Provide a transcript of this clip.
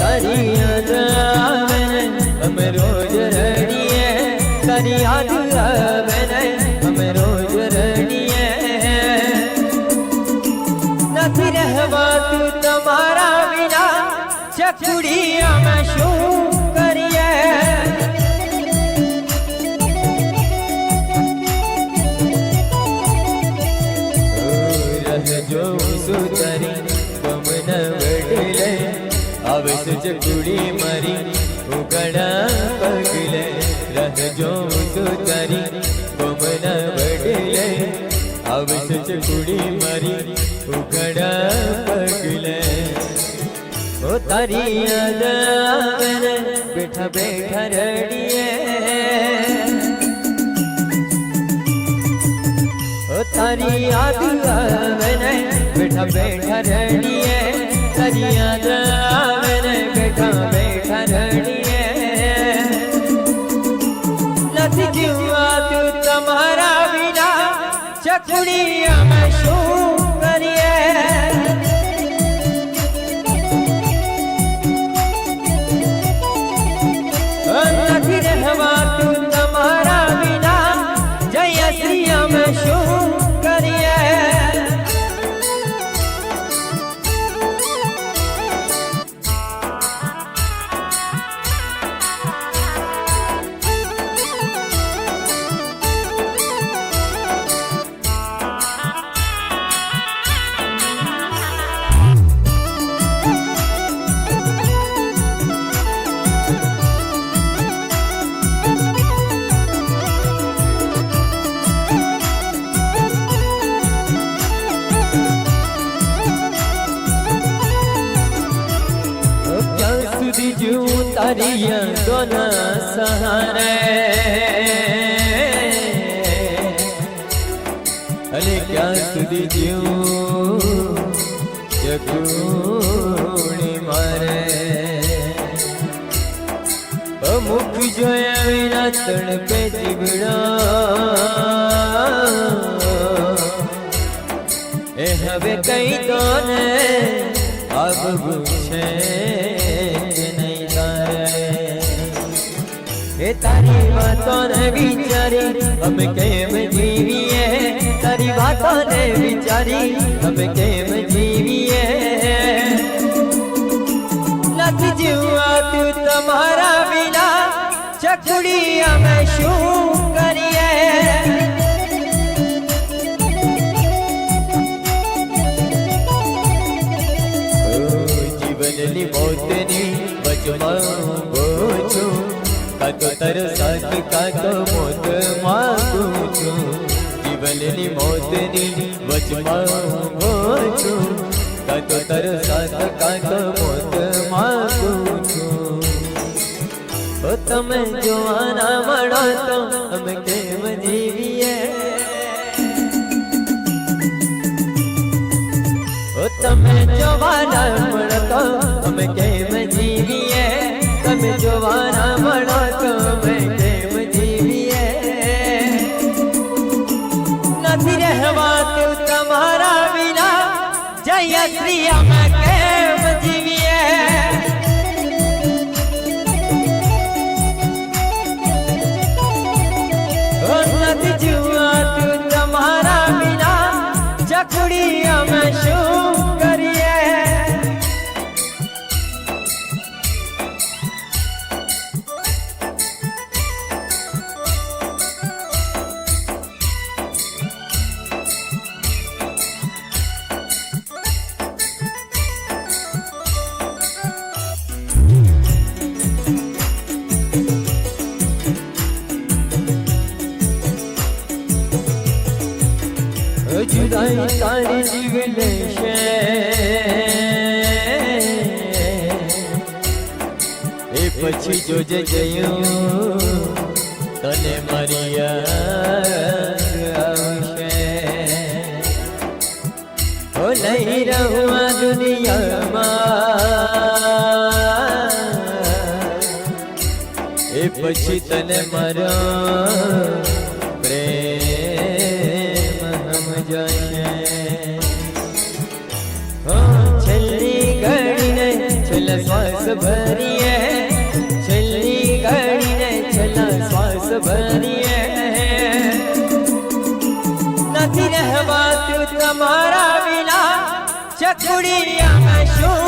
તારી યાદ આવે ને અમે રોજ રડીએ, તારી યાદ આવે ને અમે રોજ રડીએ. નથી રહેવાતું તમારા વિના, ચકુડી અમે શું કરીએ. જો સુતારી ગમન વડલે આવે ચકુડી મારી ઉગડા પગલે. જો સુતારી ગમન વડલે આવે ચકુડી મારી ઉગડા પગલે. ઓ તારી યાદ આવે ને બેઠા બેઠા રડીએ, ઓ તારી યાદ આવે ને બેઠા બેઠા રડીએ, તારી યાદ આવે ને બેઠા બેઠા રડીએ. નથી જીવાતું તમારા વિના, ચકુડી અમે શું કરીએ. નથી રહેવાતું તમારા વિના, જય શ્રી અમે શું કરીએ. તારી યાદોના સહારે અરે ક્યાં સુધી જીવું ચકુડી મારે. મુખ જોયા વિના તડપે જીવડા, એ હવે કઈ તો ને આવવું છે. એ તારી વાતોને વિચારી અમે કેમ જીવીએ, તારી વાતોને વિચારી અમે કેમ જીવીએ. નથી જીવાતું તમારા વિના, ચકુડી અમે શું કરીએ. જીવનની મોતની વચમાં છું, કાતો તરસાત કાતો મોત માગું છું. જીવનની મોતની વચમાં છું, કાતો તરસાત કાતો મોત માગું છું. ઓ તમે જોવાના મળો તો અમે કેમ જીવીએ. ઓ તમે જોવાના મળો તો અમે કેમ જીવીએ. તમે જોવાના મળો તો અમે કેમ જીવીએ. નથી રહેવાતું તમારા વિના, જય શ્રી અમે કેમ જીવીએ. નથી જીવાતું તમારા વિના, ચકુડી અમે શું કરીએ. જુદાઈ તારી જીવ લેશે, એ પછી જોજે જયું તને મારી યાદ આવશે. ઓ લઈ રહું આ દુનિયામાં, એ પછી તને મારો છેલ્લી ઘડીને છેલ્લા શ્વાસ ભરીએ છેલ્લી ઘડીને છેલ્લા શ્વાસ ભરીએ નથી રહેવાતું તમારા વિના ચકુડિયા શું